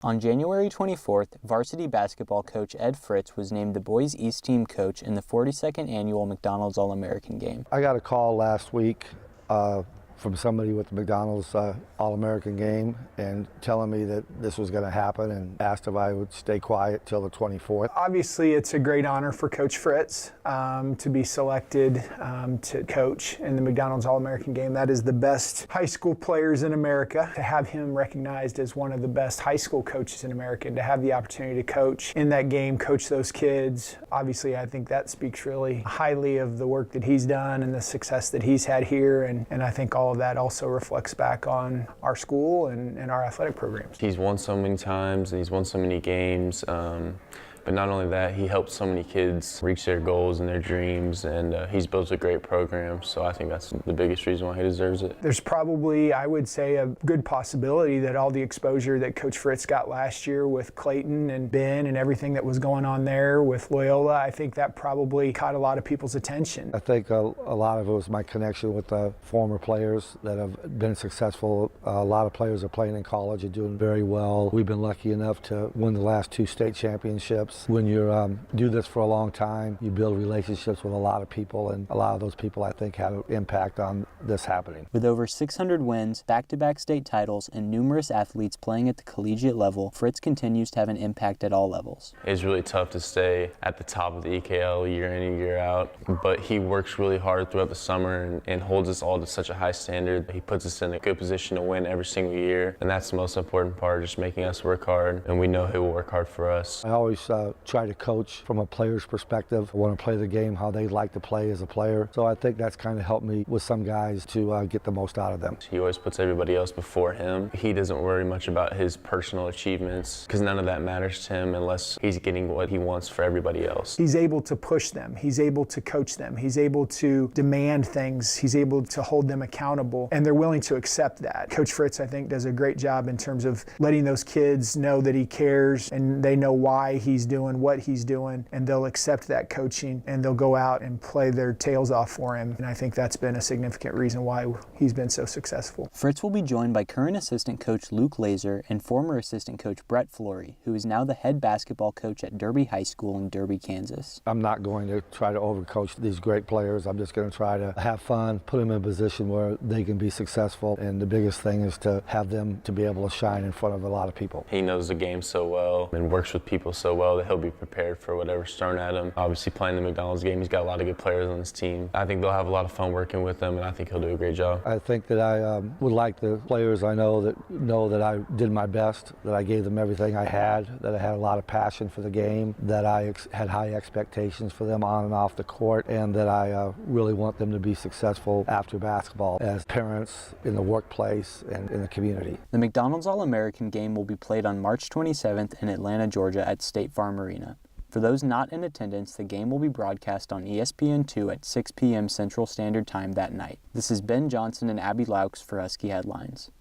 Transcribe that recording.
On January 24th, varsity basketball coach Ed Fritz was named the boys East team coach in the 42nd annual McDonald's All-American game. I got a call last week from somebody with the McDonald's All-American game and telling me that this was going to happen and asked if I would stay quiet till the 24th. Obviously, it's a great honor for Coach Fritz to be selected to coach in the McDonald's All-American game. That is the best high school players in America. To have him recognized as one of the best high school coaches in America, and to have the opportunity to coach in that game, coach those kids, obviously I think that speaks really highly of the work that he's done and the success that he's had here, and I think all of that also reflects back on our school and our athletic programs. He's won so many times and he's won so many games. But not only that, he helps so many kids reach their goals and their dreams, and he's built a great program, so I think that's the biggest reason why he deserves it. There's probably, I would say, a good possibility that all the exposure that Coach Fritz got last year with Clayton and Ben and everything that was going on there with Loyola, I think that probably caught a lot of people's attention. I think a lot of it was my connection with the former players that have been successful. A lot of players are playing in college and doing very well. We've been lucky enough to win the last 2 state championships. When you do this for a long time, you build relationships with a lot of people, and a lot of those people, I think, had an impact on this happening. With over 600 wins, back-to-back state titles, and numerous athletes playing at the collegiate level, Fritz continues to have an impact at all levels. It's really tough to stay at the top of the EKL year in and year out, but he works really hard throughout the summer and holds us all to such a high standard. He puts us in a good position to win every single year, and that's the most important part, just making us work hard, and we know he will work hard for us. I always try to coach from a player's perspective. I want to play the game how they'd like to play as a player. So I think that's kind of helped me with some guys to get the most out of them. He always puts everybody else before him. He doesn't worry much about his personal achievements because none of that matters to him unless he's getting what he wants for everybody else. He's able to push them. He's able to coach them. He's able to demand things. He's able to hold them accountable, and they're willing to accept that. Coach Fritz, I think, does a great job in terms of letting those kids know that he cares and they know why he's doing what he's doing, and they'll accept that coaching and they'll go out and play their tails off for him. And I think that's been a significant reason why he's been so successful. Fritz will be joined by current assistant coach Luke Laser and former assistant coach Brett Flory, who is now the head basketball coach at Derby High School in Derby, Kansas. I'm not going to try to overcoach these great players. I'm just going to try to have fun, put them in a position where they can be successful, and the biggest thing is to have them to be able to shine in front of a lot of people. He knows the game so well and works with people so well that he'll be prepared for whatever's thrown at him. Obviously, playing the McDonald's game, he's got a lot of good players on his team. I think they'll have a lot of fun working with him, and I think he'll do a great job. I think that I would like the players I know that I did my best, that I gave them everything I had, that I had a lot of passion for the game, that I had high expectations for them on and off the court, and that I really want them to be successful after basketball as parents, in the workplace, and in the community. The McDonald's All-American game will be played on March 27th in Atlanta, Georgia at State Farm Arena. For those not in attendance, the game will be broadcast on ESPN2 at 6 p.m. Central Standard Time that night. This is Ben Johnson and Abby Laux for Husky Headlines.